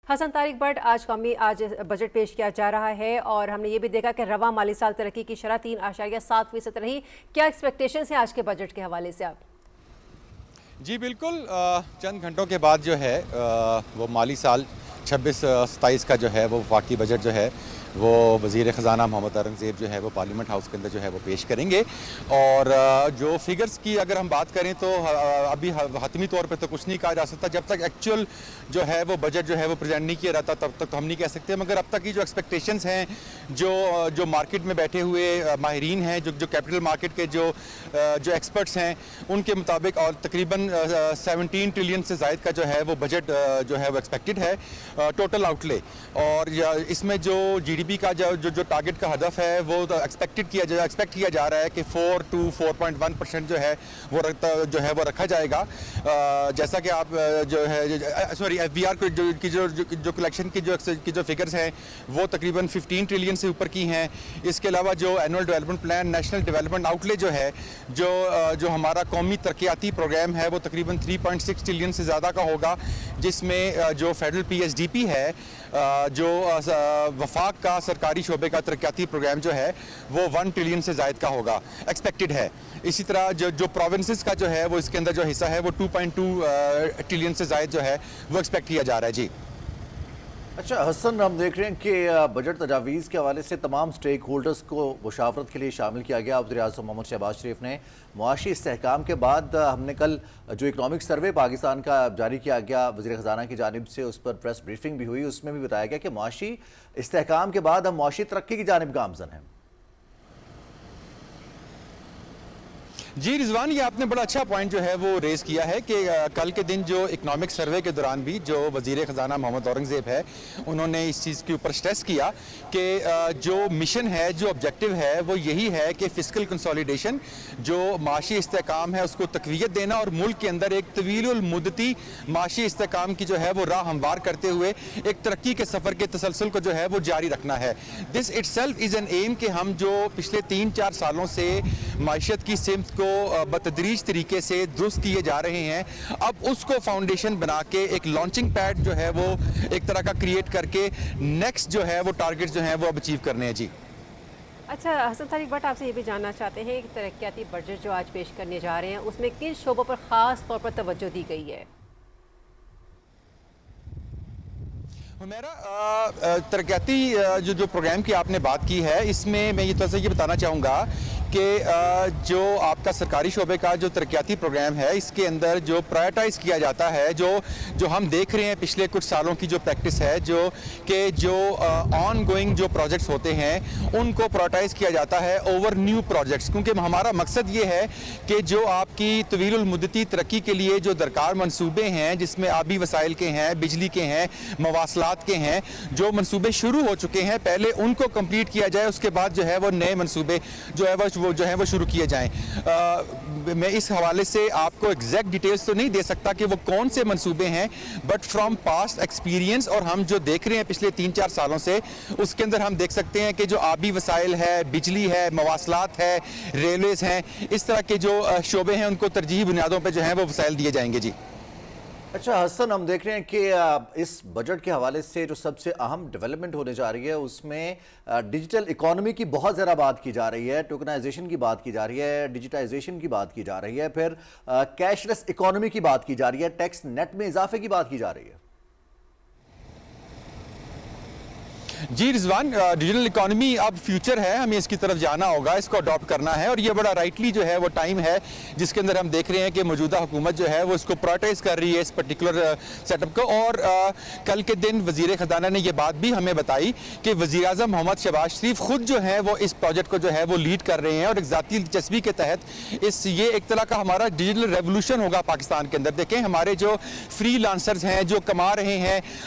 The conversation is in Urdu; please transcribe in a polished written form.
حسن طارق بٹ آج بجٹ پیش کیا جا رہا ہے اور ہم نے یہ بھی دیکھا کہ رواں مالی سال ترقی کی شرح 3.7% رہی. کیا ایکسپیکٹیشنز ہیں آج کے بجٹ کے حوالے سے آپ؟ جی بالکل، چند گھنٹوں کے بعد جو ہے وہ مالی سال 26-27 کا جو ہے وہ وفاقی بجٹ جو ہے وہ وزیر خزانہ محمد اورنگزیب جو ہے وہ پارلیمنٹ ہاؤس کے اندر جو ہے وہ پیش کریں گے. اور جو فگرز کی اگر ہم بات کریں تو ابھی حتمی طور پہ تو کچھ نہیں کہا جا سکتا. جب تک ایکچوئل جو ہے وہ بجٹ جو ہے وہ پریزنٹ نہیں کیا رہتا تب تک تو ہم نہیں کہہ سکتے. مگر اب تک کی جو ایکسپیکٹیشنز ہیں جو مارکیٹ میں بیٹھے ہوئے ماہرین ہیں، جو کیپٹل مارکیٹ کے جو ایکسپرٹس ہیں، ان کے مطابق اور تقریباً 17 ٹریلین سے زائد کا جو ہے وہ بجٹ جو ہے وہ ایکسپیکٹڈ ہے ٹوٹل آؤٹ لے. اور اس میں جو جی ڈی پی کا جو ٹارگٹ کا ہدف ہے وہ ایکسپیکٹ کیا جا رہا ہے کہ 4 to 4.1% جو ہے وہ رکھا جائے گا. جیسا کہ آپ جو ہے ایف بی آر کی جو کلیکشن کی جو فگرز ہیں وہ تقریباً 15 ٹریلین سے اوپر کی ہیں. اس کے علاوہ جو annual development plan, national development out لے جو ہے جو ہمارا قومی ترقیاتی پروگرام ہے وہ تقریباً 3.6 ٹریلین سے زیادہ کا ہوگا، جس میں جو federal P S D P ہے، جو وفاق کا سرکاری شعبے کا ترقیاتی پروگرام جو ہے وہ 1 ٹریلین سے زائد کا ہوگا ایکسپیکٹڈ ہے. اسی طرح جو پروونسز کا جو ہے وہ اس کے اندر جو حصہ ہے وہ 2.2 ٹریلین سے زائد جو ہے وہ ایکسپیکٹ کیا جا رہا ہے. جی اچھا حسن، ہم دیکھ رہے ہیں کہ بجٹ تجاویز کے حوالے سے تمام سٹیک ہولڈرز کو مشاورت کے لیے شامل کیا گیا. وزیر اعظم محمد شہباز شریف نے معاشی استحکام کے بعد ہم نے کل جو اکنامک سروے پاکستان کا جاری کیا گیا وزیر خزانہ کی جانب سے، اس پر پریس بریفنگ بھی ہوئی. اس میں بھی بتایا گیا کہ معاشی استحکام کے بعد ہم معاشی ترقی کی جانب گامزن ہیں. جی رضوان، یہ آپ نے بڑا اچھا پوائنٹ جو ہے وہ ریز کیا ہے کہ کل کے دن جو اکنامک سروے کے دوران بھی جو وزیر خزانہ محمد اورنگزیب ہے انہوں نے اس چیز کے اوپر سٹریس کیا کہ جو مشن ہے، جو آبجیکٹو ہے وہ یہی ہے کہ فسکل کنسولیڈیشن، جو معاشی استحکام ہے اس کو تقویت دینا اور ملک کے اندر ایک طویل المدتی معاشی استحکام کی جو ہے وہ راہ ہموار کرتے ہوئے ایک ترقی کے سفر کے تسلسل کو جو ہے وہ جاری رکھنا ہے. This itself is N M کہ ہم جو پچھلے 3-4 سالوں سے معیشت کی سمت کو بتدریج طریقے سے درست کیے جا رہے ہیں، اب اس کو فاؤنڈیشن بنا کے ایک لانچنگ پیڈ جو ہے وہ ایک طرح کا کریٹ کر کے نیکسٹ جو ہے وہ ٹارگٹ جو ہیں وہ اب اچیو کرنے ہیں. جی اچھا حسن طارق بٹ، آپ سے یہ بھی جاننا چاہتے ہیں کہ ترقیاتی بجٹ جو آج پیش کرنے جا رہے ہیں اس میں کن شعبوں پر خاص طور پر توجہ دی گئی ہے؟ میرا ترقیاتی جو پروگرام کی آپ نے بات کی ہے، اس میں میں یہ بتانا چاہوں گا کہ جو آپ کا سرکاری شعبے کا جو ترقیاتی پروگرام ہے اس کے اندر جو پرائیورٹائز کیا جاتا ہے، جو ہم دیکھ رہے ہیں پچھلے کچھ سالوں کی جو پریکٹس ہے، جو آن گوئنگ جو پروجیکٹس ہوتے ہیں ان کو پرائیورٹائز کیا جاتا ہے اوور نیو پروجیکٹس. کیونکہ ہمارا مقصد یہ ہے کہ جو آپ کی طویل المدتی ترقی کے لیے جو درکار منصوبے ہیں، جس میں آبی وسائل کے ہیں، بجلی کے ہیں، مواصلات کے ہیں، جو منصوبے شروع ہو چکے ہیں پہلے ان کو کمپلیٹ کیا جائے، اس کے بعد جو ہے وہ نئے منصوبے جو ہے وہ شروع کیے جائیں. میں اس حوالے سے آپ کو ایگزیکٹ ڈیٹیلز تو نہیں دے سکتا کہ وہ کون سے منصوبے ہیں، بٹ فرام پاسٹ ایکسپیرینس اور ہم جو دیکھ رہے ہیں پچھلے 3-4 سالوں سے، اس کے اندر ہم دیکھ سکتے ہیں کہ جو آبی وسائل ہے، بجلی ہے، مواصلات ہے، ریلویز ہیں، اس طرح کے جو شعبے ہیں ان کو ترجیحی بنیادوں پہ جو ہیں وہ وسائل دیے جائیں گے. جی اچھا حسن، ہم دیکھ رہے ہیں کہ اس بجٹ کے حوالے سے جو سب سے اہم ڈیولپمنٹ ہونے جا رہی ہے اس میں ڈیجیٹل اکانومی کی بہت زیادہ بات کی جا رہی ہے، ٹوکنائزیشن کی بات کی جا رہی ہے، ڈیجیٹائزیشن کی بات کی جا رہی ہے، پھر کیش لیس اکانومی کی بات کی جا رہی ہے، ٹیکس نیٹ میں اضافے کی بات کی جا رہی ہے. جی رضوان، ڈیجیٹل اکانومی اب فیوچر ہے، ہمیں اس کی طرف جانا ہوگا، اس کو اڈاپٹ کرنا ہے، اور یہ بڑا رائٹلی جو ہے وہ ٹائم ہے جس کے اندر ہم دیکھ رہے ہیں کہ موجودہ حکومت جو ہے وہ اس کو پرائیورٹائز کر رہی ہے اس پرٹیکولر سیٹ اپ کو. اور کل کے دن وزیر خزانہ نے یہ بات بھی ہمیں بتائی کہ وزیر اعظم محمد شہباز شریف خود جو ہے وہ اس پروجیکٹ کو جو ہے وہ لیڈ کر رہے ہیں، اور ایک ذاتی دلچسپی کے تحت یہ ایک طرح کا ہمارا ڈیجیٹل ریولوشن ہوگا پاکستان کے اندر. دیکھیں ہمارے جو فری لانسرز ہیں جو کما رہے ہیں